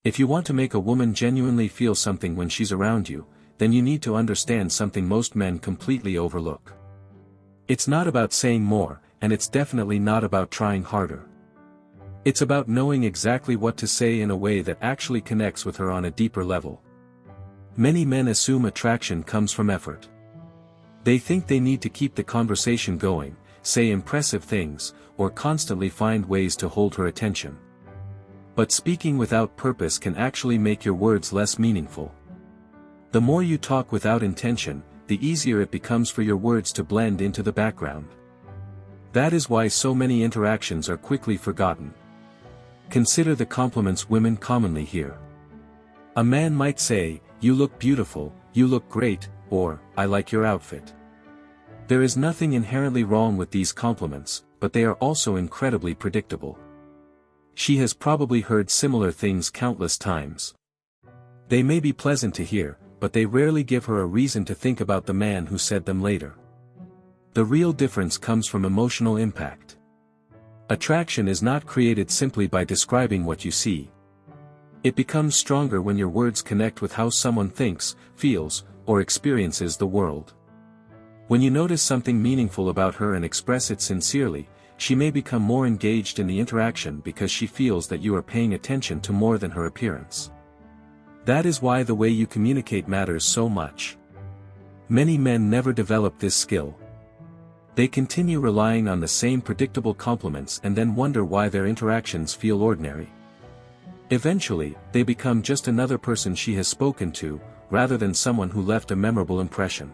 If you want to make a woman genuinely feel something when she's around you, then you need to understand something most men completely overlook. It's not about saying more, and it's definitely not about trying harder. It's about knowing exactly what to say in a way that actually connects with her on a deeper level. Many men assume attraction comes from effort. They think they need to keep the conversation going, say impressive things, or constantly find ways to hold her attention. But speaking without purpose can actually make your words less meaningful. The more you talk without intention, the easier it becomes for your words to blend into the background. That is why so many interactions are quickly forgotten. Consider the compliments women commonly hear. A man might say, "You look beautiful, you look great," or, "I like your outfit." There is nothing inherently wrong with these compliments, but they are also incredibly predictable. She has probably heard similar things countless times. They may be pleasant to hear, but they rarely give her a reason to think about the man who said them later. The real difference comes from emotional impact. Attraction is not created simply by describing what you see. It becomes stronger when your words connect with how someone thinks, feels, or experiences the world. When you notice something meaningful about her and express it sincerely, she may become more engaged in the interaction because she feels that you are paying attention to more than her appearance. That is why the way you communicate matters so much. Many men never develop this skill. They continue relying on the same predictable compliments and then wonder why their interactions feel ordinary. Eventually, they become just another person she has spoken to, rather than someone who left a memorable impression.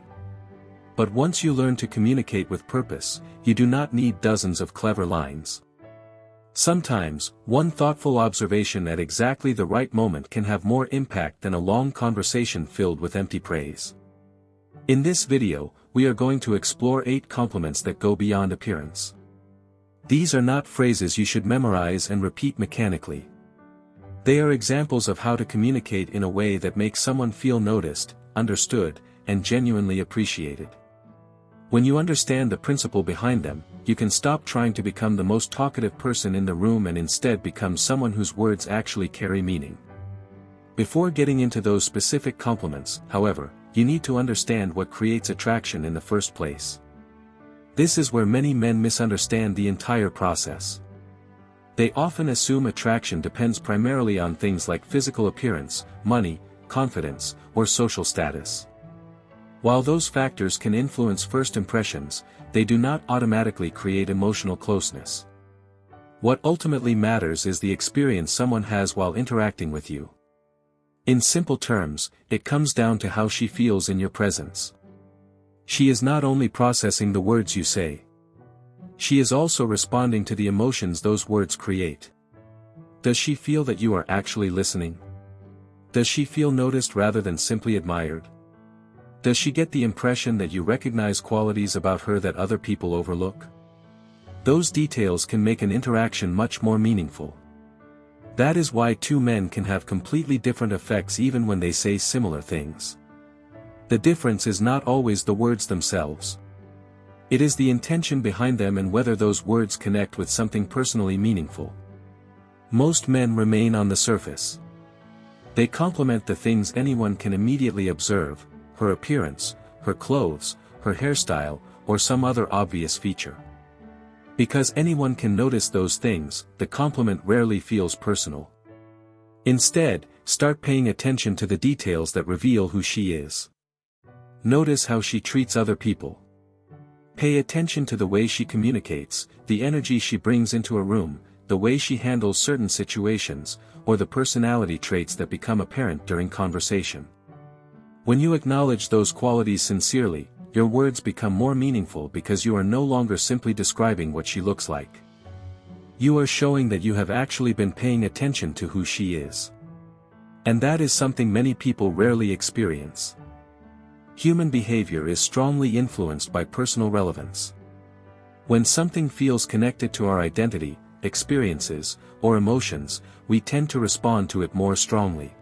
But once you learn to communicate with purpose, you do not need dozens of clever lines. Sometimes, one thoughtful observation at exactly the right moment can have more impact than a long conversation filled with empty praise. In this video, we are going to explore 8 compliments that go beyond appearance. These are not phrases you should memorize and repeat mechanically. They are examples of how to communicate in a way that makes someone feel noticed, understood, and genuinely appreciated. When you understand the principle behind them, you can stop trying to become the most talkative person in the room and instead become someone whose words actually carry meaning. Before getting into those specific compliments, however, you need to understand what creates attraction in the first place. This is where many men misunderstand the entire process. They often assume attraction depends primarily on things like physical appearance, money, confidence, or social status. While those factors can influence first impressions, they do not automatically create emotional closeness. What ultimately matters is the experience someone has while interacting with you. In simple terms, it comes down to how she feels in your presence. She is not only processing the words you say. She is also responding to the emotions those words create. Does she feel that you are actually listening? Does she feel noticed rather than simply admired? Does she get the impression that you recognize qualities about her that other people overlook? Those details can make an interaction much more meaningful. That is why two men can have completely different effects even when they say similar things. The difference is not always the words themselves. It is the intention behind them and whether those words connect with something personally meaningful. Most men remain on the surface. They compliment the things anyone can immediately observe: her appearance, her clothes, her hairstyle, or some other obvious feature. Because anyone can notice those things, the compliment rarely feels personal. Instead, start paying attention to the details that reveal who she is. Notice how she treats other people. Pay attention to the way she communicates, the energy she brings into a room, the way she handles certain situations, or the personality traits that become apparent during conversation. When you acknowledge those qualities sincerely, your words become more meaningful because you are no longer simply describing what she looks like. You are showing that you have actually been paying attention to who she is. And that is something many people rarely experience. Human behavior is strongly influenced by personal relevance. When something feels connected to our identity, experiences, or emotions, we tend to respond to it more strongly.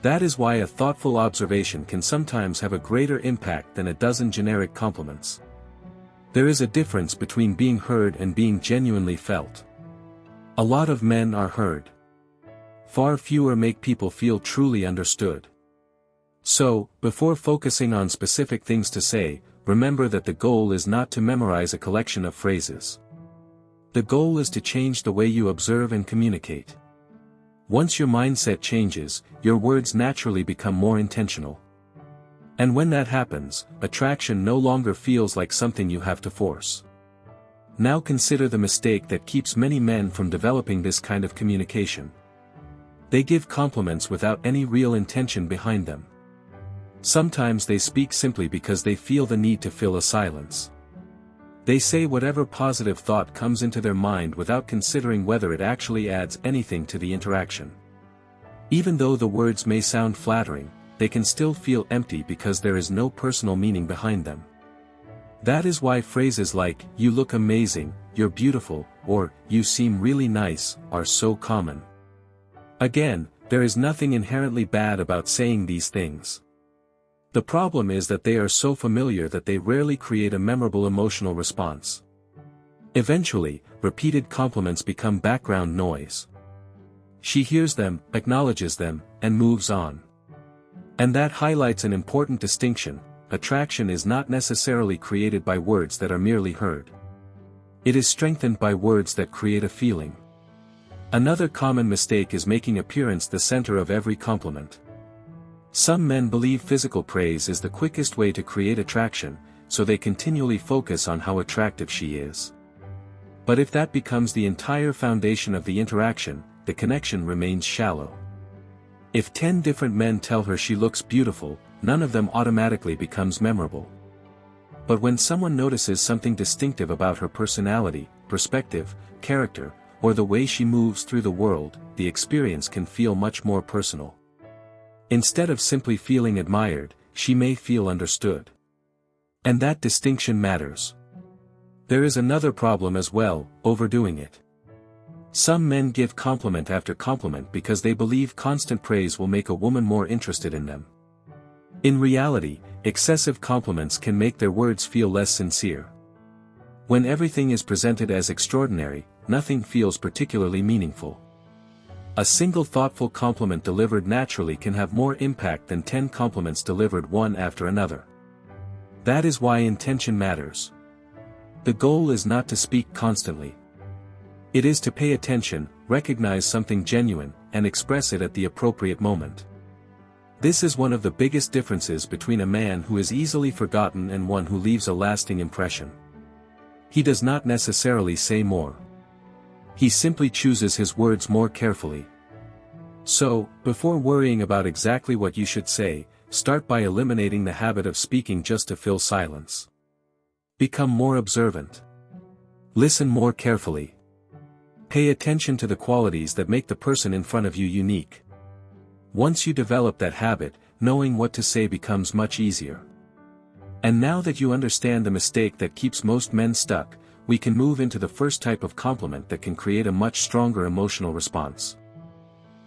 That is why a thoughtful observation can sometimes have a greater impact than a dozen generic compliments. There is a difference between being heard and being genuinely felt. A lot of men are heard. Far fewer make people feel truly understood. So, before focusing on specific things to say, remember that the goal is not to memorize a collection of phrases. The goal is to change the way you observe and communicate. Once your mindset changes, your words naturally become more intentional. And when that happens, attraction no longer feels like something you have to force. Now consider the mistake that keeps many men from developing this kind of communication. They give compliments without any real intention behind them. Sometimes they speak simply because they feel the need to fill a silence. They say whatever positive thought comes into their mind without considering whether it actually adds anything to the interaction. Even though the words may sound flattering, they can still feel empty because there is no personal meaning behind them. That is why phrases like, "You look amazing," "You're beautiful," or "You seem really nice," are so common. Again, there is nothing inherently bad about saying these things. The problem is that they are so familiar that they rarely create a memorable emotional response. Eventually, repeated compliments become background noise. She hears them, acknowledges them, and moves on. And that highlights an important distinction: attraction is not necessarily created by words that are merely heard. It is strengthened by words that create a feeling. Another common mistake is making appearance the center of every compliment. Some men believe physical praise is the quickest way to create attraction, so they continually focus on how attractive she is. But if that becomes the entire foundation of the interaction, the connection remains shallow. If 10 different men tell her she looks beautiful, none of them automatically becomes memorable. But when someone notices something distinctive about her personality, perspective, character, or the way she moves through the world, the experience can feel much more personal. Instead of simply feeling admired, she may feel understood. And that distinction matters. There is another problem as well: overdoing it. Some men give compliment after compliment because they believe constant praise will make a woman more interested in them. In reality, excessive compliments can make their words feel less sincere. When everything is presented as extraordinary, nothing feels particularly meaningful. A single thoughtful compliment delivered naturally can have more impact than 10 compliments delivered one after another. That is why intention matters. The goal is not to speak constantly. It is to pay attention, recognize something genuine, and express it at the appropriate moment. This is one of the biggest differences between a man who is easily forgotten and one who leaves a lasting impression. He does not necessarily say more. He simply chooses his words more carefully. So, before worrying about exactly what you should say, start by eliminating the habit of speaking just to fill silence. Become more observant. Listen more carefully. Pay attention to the qualities that make the person in front of you unique. Once you develop that habit, knowing what to say becomes much easier. And now that you understand the mistake that keeps most men stuck, we can move into the first type of compliment that can create a much stronger emotional response.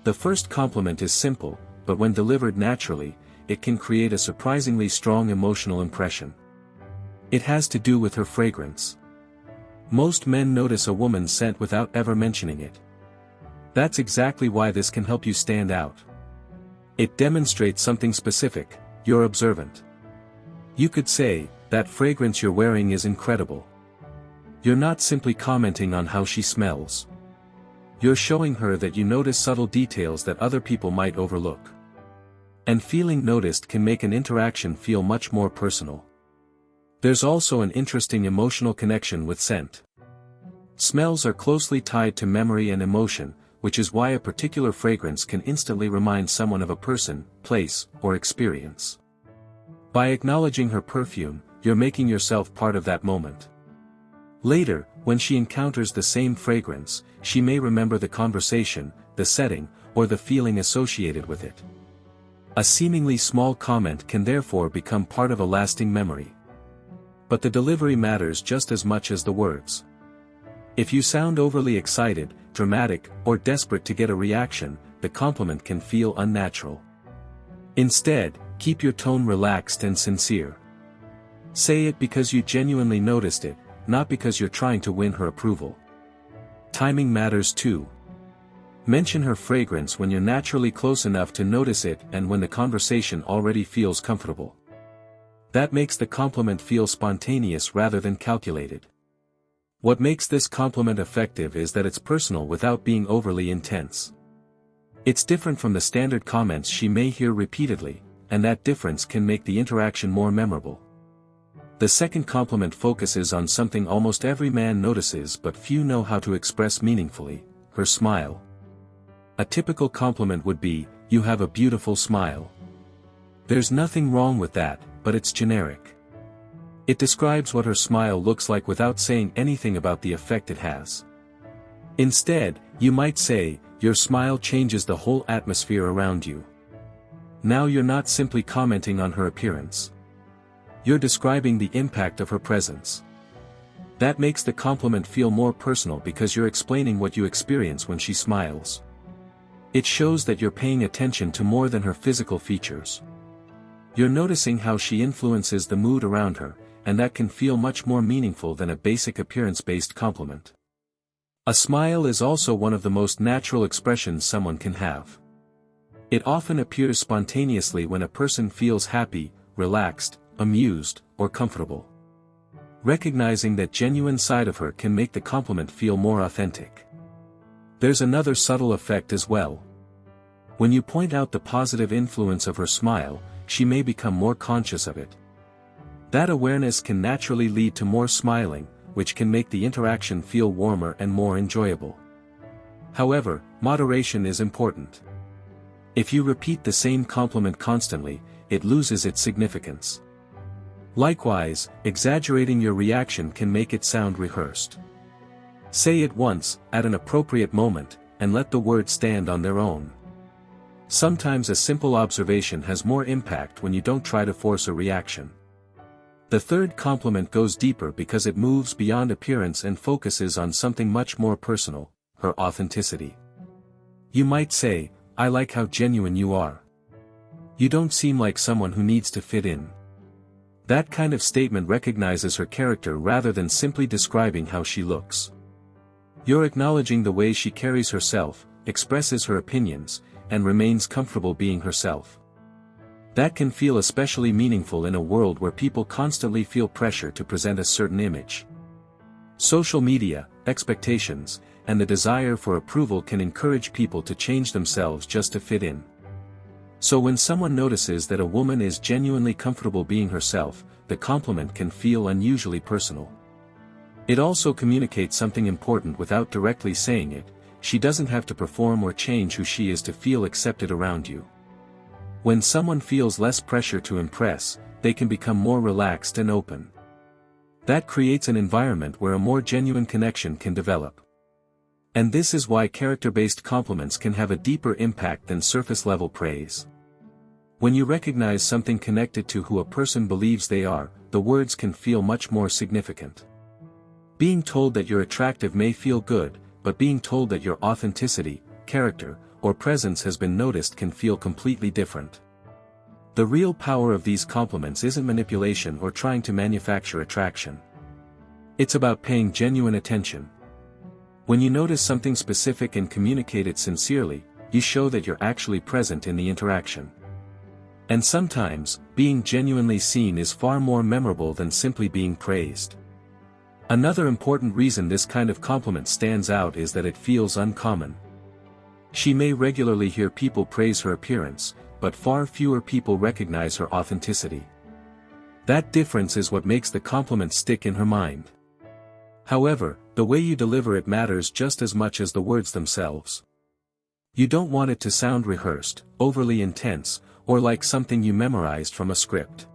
The first compliment is simple, but when delivered naturally, it can create a surprisingly strong emotional impression. It has to do with her fragrance. Most men notice a woman's scent without ever mentioning it. That's exactly why this can help you stand out. It demonstrates something specific: you're observant. You could say, "That fragrance you're wearing is incredible." You're not simply commenting on how she smells. You're showing her that you notice subtle details that other people might overlook. And feeling noticed can make an interaction feel much more personal. There's also an interesting emotional connection with scent. Smells are closely tied to memory and emotion, which is why a particular fragrance can instantly remind someone of a person, place, or experience. By acknowledging her perfume, you're making yourself part of that moment. Later, when she encounters the same fragrance, she may remember the conversation, the setting, or the feeling associated with it. A seemingly small comment can therefore become part of a lasting memory. But the delivery matters just as much as the words. If you sound overly excited, dramatic, or desperate to get a reaction, the compliment can feel unnatural. Instead, keep your tone relaxed and sincere. Say it because you genuinely noticed it, not because you're trying to win her approval. Timing matters too. Mention her fragrance when you're naturally close enough to notice it and when the conversation already feels comfortable. That makes the compliment feel spontaneous rather than calculated. What makes this compliment effective is that it's personal without being overly intense. It's different from the standard comments she may hear repeatedly, and that difference can make the interaction more memorable. The second compliment focuses on something almost every man notices but few know how to express meaningfully: her smile. A typical compliment would be, "You have a beautiful smile." There's nothing wrong with that, but it's generic. It describes what her smile looks like without saying anything about the effect it has. Instead, you might say, "Your smile changes the whole atmosphere around you." Now you're not simply commenting on her appearance. You're describing the impact of her presence. That makes the compliment feel more personal because you're explaining what you experience when she smiles. It shows that you're paying attention to more than her physical features. You're noticing how she influences the mood around her, and that can feel much more meaningful than a basic appearance-based compliment. A smile is also one of the most natural expressions someone can have. It often appears spontaneously when a person feels happy, relaxed, amused, or comfortable. Recognizing that genuine side of her can make the compliment feel more authentic. There's another subtle effect as well. When you point out the positive influence of her smile, she may become more conscious of it. That awareness can naturally lead to more smiling, which can make the interaction feel warmer and more enjoyable. However, moderation is important. If you repeat the same compliment constantly, it loses its significance. Likewise, exaggerating your reaction can make it sound rehearsed. Say it once, at an appropriate moment, and let the words stand on their own. Sometimes a simple observation has more impact when you don't try to force a reaction. The third compliment goes deeper because it moves beyond appearance and focuses on something much more personal: her authenticity. You might say, "I like how genuine you are. You don't seem like someone who needs to fit in." That kind of statement recognizes her character rather than simply describing how she looks. You're acknowledging the way she carries herself, expresses her opinions, and remains comfortable being herself. That can feel especially meaningful in a world where people constantly feel pressure to present a certain image. Social media, expectations, and the desire for approval can encourage people to change themselves just to fit in. So when someone notices that a woman is genuinely comfortable being herself, the compliment can feel unusually personal. It also communicates something important without directly saying it: she doesn't have to perform or change who she is to feel accepted around you. When someone feels less pressure to impress, they can become more relaxed and open. That creates an environment where a more genuine connection can develop. And this is why character-based compliments can have a deeper impact than surface-level praise. When you recognize something connected to who a person believes they are, the words can feel much more significant. Being told that you're attractive may feel good, but being told that your authenticity, character, or presence has been noticed can feel completely different. The real power of these compliments isn't manipulation or trying to manufacture attraction. It's about paying genuine attention. When you notice something specific and communicate it sincerely, you show that you're actually present in the interaction. And sometimes, being genuinely seen is far more memorable than simply being praised. Another important reason this kind of compliment stands out is that it feels uncommon. She may regularly hear people praise her appearance, but far fewer people recognize her authenticity. That difference is what makes the compliment stick in her mind. However, the way you deliver it matters just as much as the words themselves. You don't want it to sound rehearsed, overly intense, or like something you memorized from a script.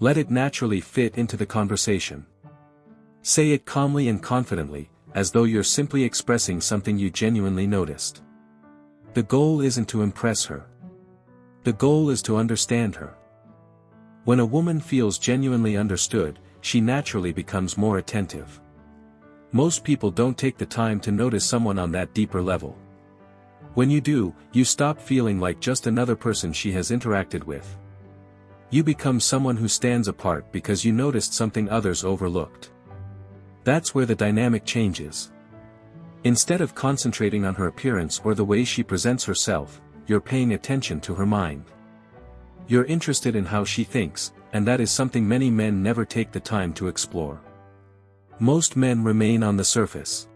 Let it naturally fit into the conversation. Say it calmly and confidently, as though you're simply expressing something you genuinely noticed. The goal isn't to impress her. The goal is to understand her. When a woman feels genuinely understood, she naturally becomes more attentive. Most people don't take the time to notice someone on that deeper level. When you do, you stop feeling like just another person she has interacted with. You become someone who stands apart because you noticed something others overlooked. That's where the dynamic changes. Instead of concentrating on her appearance or the way she presents herself, you're paying attention to her mind. You're interested in how she thinks, and that is something many men never take the time to explore. Most men remain on the surface.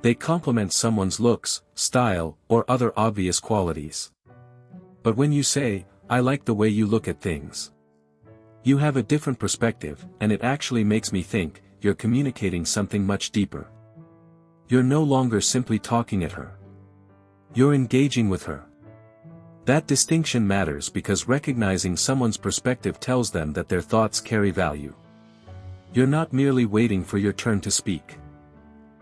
They compliment someone's looks, style, or other obvious qualities. But when you say, "I like the way you look at things," you have a different perspective, and it actually makes me think, you're communicating something much deeper. You're no longer simply talking at her. You're engaging with her. That distinction matters because recognizing someone's perspective tells them that their thoughts carry value. You're not merely waiting for your turn to speak.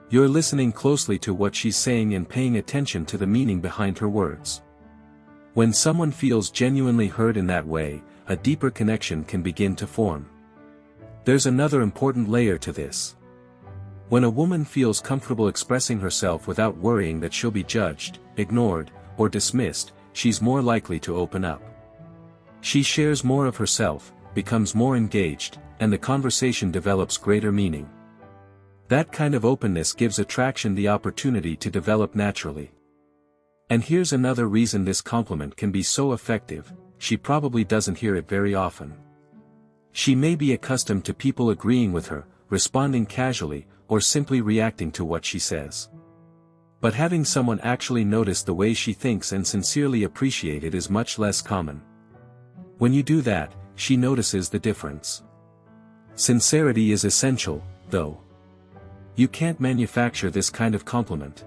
You're listening closely to what she's saying and paying attention to the meaning behind her words. When someone feels genuinely heard in that way, a deeper connection can begin to form. There's another important layer to this. When a woman feels comfortable expressing herself without worrying that she'll be judged, ignored, or dismissed, she's more likely to open up. She shares more of herself, becomes more engaged, and the conversation develops greater meaning. That kind of openness gives attraction the opportunity to develop naturally. And here's another reason this compliment can be so effective: she probably doesn't hear it very often. She may be accustomed to people agreeing with her, responding casually, or simply reacting to what she says. But having someone actually notice the way she thinks and sincerely appreciate it is much less common. When you do that, she notices the difference. Sincerity is essential, though. You can't manufacture this kind of compliment.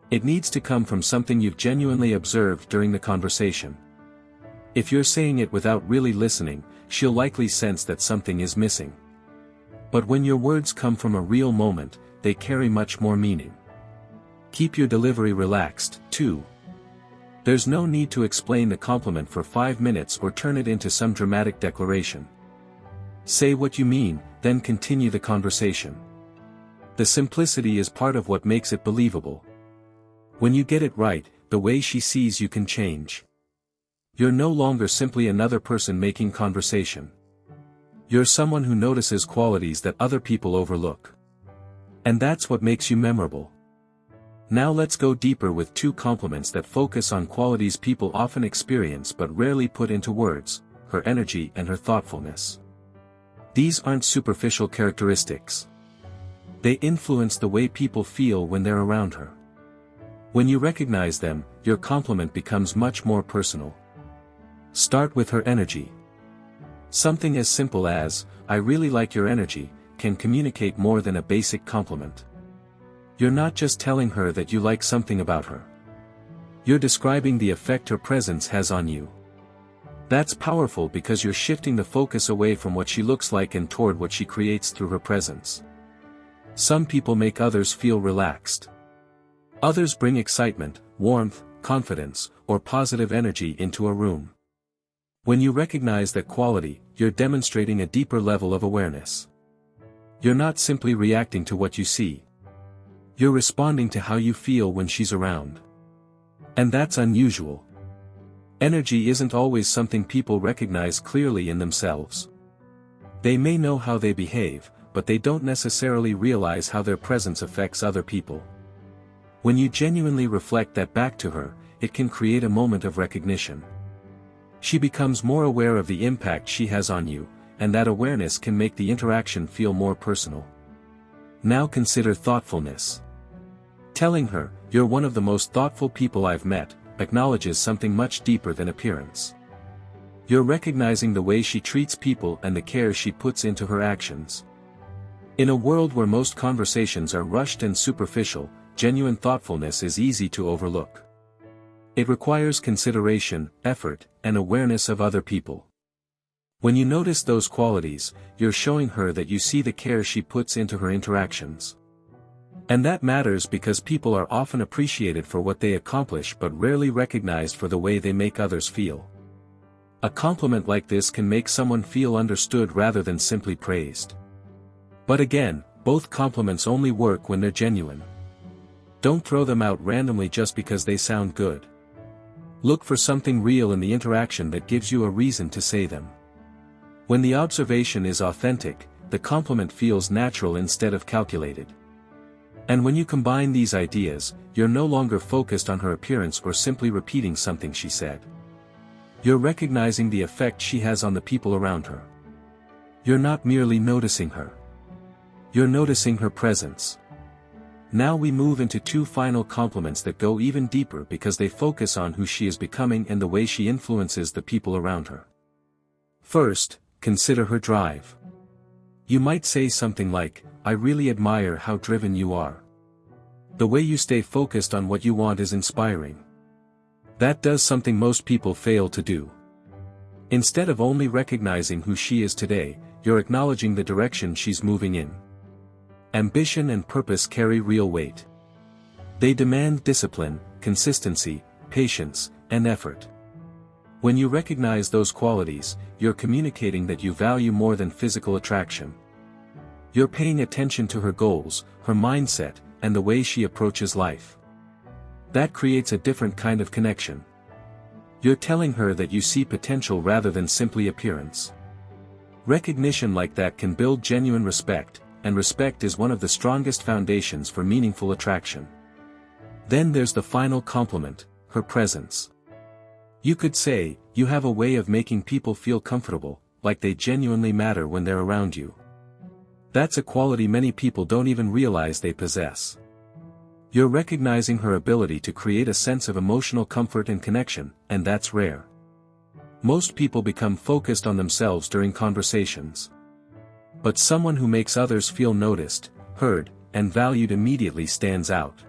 It needs to come from something you've genuinely observed during the conversation. If you're saying it without really listening, she'll likely sense that something is missing. But when your words come from a real moment, they carry much more meaning. Keep your delivery relaxed, too. There's no need to explain the compliment for 5 minutes or turn it into some dramatic declaration. Say what you mean, then continue the conversation. The simplicity is part of what makes it believable. When you get it right, the way she sees you can change. You're no longer simply another person making conversation. You're someone who notices qualities that other people overlook. And that's what makes you memorable. Now let's go deeper with 2 compliments that focus on qualities people often experience but rarely put into words: her energy and her thoughtfulness. These aren't superficial characteristics. They influence the way people feel when they're around her. When you recognize them, your compliment becomes much more personal. Start with her energy. Something as simple as, "I really like your energy," can communicate more than a basic compliment. You're not just telling her that you like something about her. You're describing the effect her presence has on you. That's powerful because you're shifting the focus away from what she looks like and toward what she creates through her presence. Some people make others feel relaxed. Others bring excitement, warmth, confidence, or positive energy into a room. When you recognize that quality, you're demonstrating a deeper level of awareness. You're not simply reacting to what you see. You're responding to how you feel when she's around. And that's unusual. Energy isn't always something people recognize clearly in themselves. They may know how they behave, but they don't necessarily realize how their presence affects other people. When you genuinely reflect that back to her, it can create a moment of recognition. She becomes more aware of the impact she has on you, and that awareness can make the interaction feel more personal. Now consider thoughtfulness. Telling her, "You're one of the most thoughtful people I've met," acknowledges something much deeper than appearance. You're recognizing the way she treats people and the care she puts into her actions. In a world where most conversations are rushed and superficial, genuine thoughtfulness is easy to overlook. It requires consideration, effort, and awareness of other people. When you notice those qualities, you're showing her that you see the care she puts into her interactions. And that matters because people are often appreciated for what they accomplish but rarely recognized for the way they make others feel. A compliment like this can make someone feel understood rather than simply praised. But again, both compliments only work when they're genuine. Don't throw them out randomly just because they sound good. Look for something real in the interaction that gives you a reason to say them. When the observation is authentic, the compliment feels natural instead of calculated. And when you combine these ideas, you're no longer focused on her appearance or simply repeating something she said. You're recognizing the effect she has on the people around her. You're not merely noticing her. You're noticing her presence. Now we move into two final compliments that go even deeper because they focus on who she is becoming and the way she influences the people around her. First, consider her drive. You might say something like, "I really admire how driven you are. The way you stay focused on what you want is inspiring." That does something most people fail to do. Instead of only recognizing who she is today, you're acknowledging the direction she's moving in. Ambition and purpose carry real weight. They demand discipline, consistency, patience, and effort. When you recognize those qualities, you're communicating that you value more than physical attraction. You're paying attention to her goals, her mindset, and the way she approaches life. That creates a different kind of connection. You're telling her that you see potential rather than simply appearance. Recognition like that can build genuine respect, and respect is one of the strongest foundations for meaningful attraction. Then there's the final compliment, her presence. You could say, "You have a way of making people feel comfortable, like they genuinely matter when they're around you." That's a quality many people don't even realize they possess. You're recognizing her ability to create a sense of emotional comfort and connection, and that's rare. Most people become focused on themselves during conversations. But someone who makes others feel noticed, heard, and valued immediately stands out.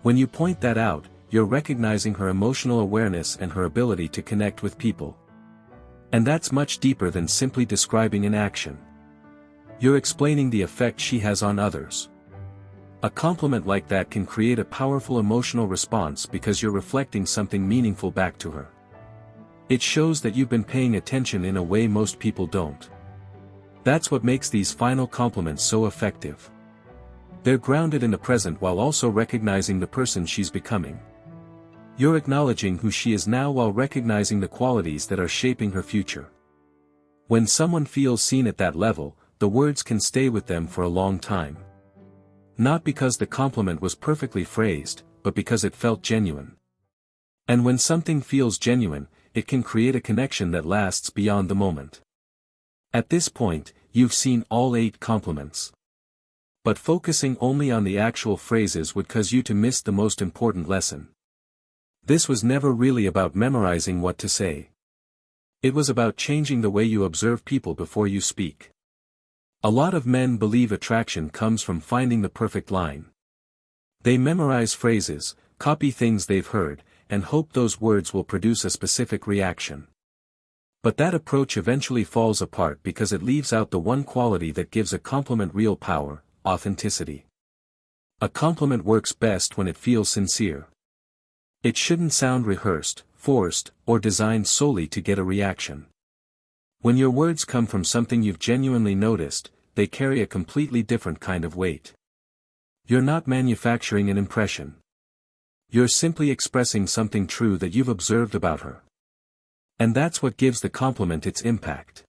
When you point that out, you're recognizing her emotional awareness and her ability to connect with people. And that's much deeper than simply describing an action. You're explaining the effect she has on others. A compliment like that can create a powerful emotional response because you're reflecting something meaningful back to her. It shows that you've been paying attention in a way most people don't. That's what makes these final compliments so effective. They're grounded in the present while also recognizing the person she's becoming. You're acknowledging who she is now while recognizing the qualities that are shaping her future. When someone feels seen at that level, the words can stay with them for a long time. Not because the compliment was perfectly phrased, but because it felt genuine. And when something feels genuine, it can create a connection that lasts beyond the moment. At this point, you've seen all 8 compliments. But focusing only on the actual phrases would cause you to miss the most important lesson. This was never really about memorizing what to say. It was about changing the way you observe people before you speak. A lot of men believe attraction comes from finding the perfect line. They memorize phrases, copy things they've heard, and hope those words will produce a specific reaction. But that approach eventually falls apart because it leaves out the one quality that gives a compliment real power: authenticity. A compliment works best when it feels sincere. It shouldn't sound rehearsed, forced, or designed solely to get a reaction. When your words come from something you've genuinely noticed, they carry a completely different kind of weight. You're not manufacturing an impression. You're simply expressing something true that you've observed about her. And that's what gives the compliment its impact.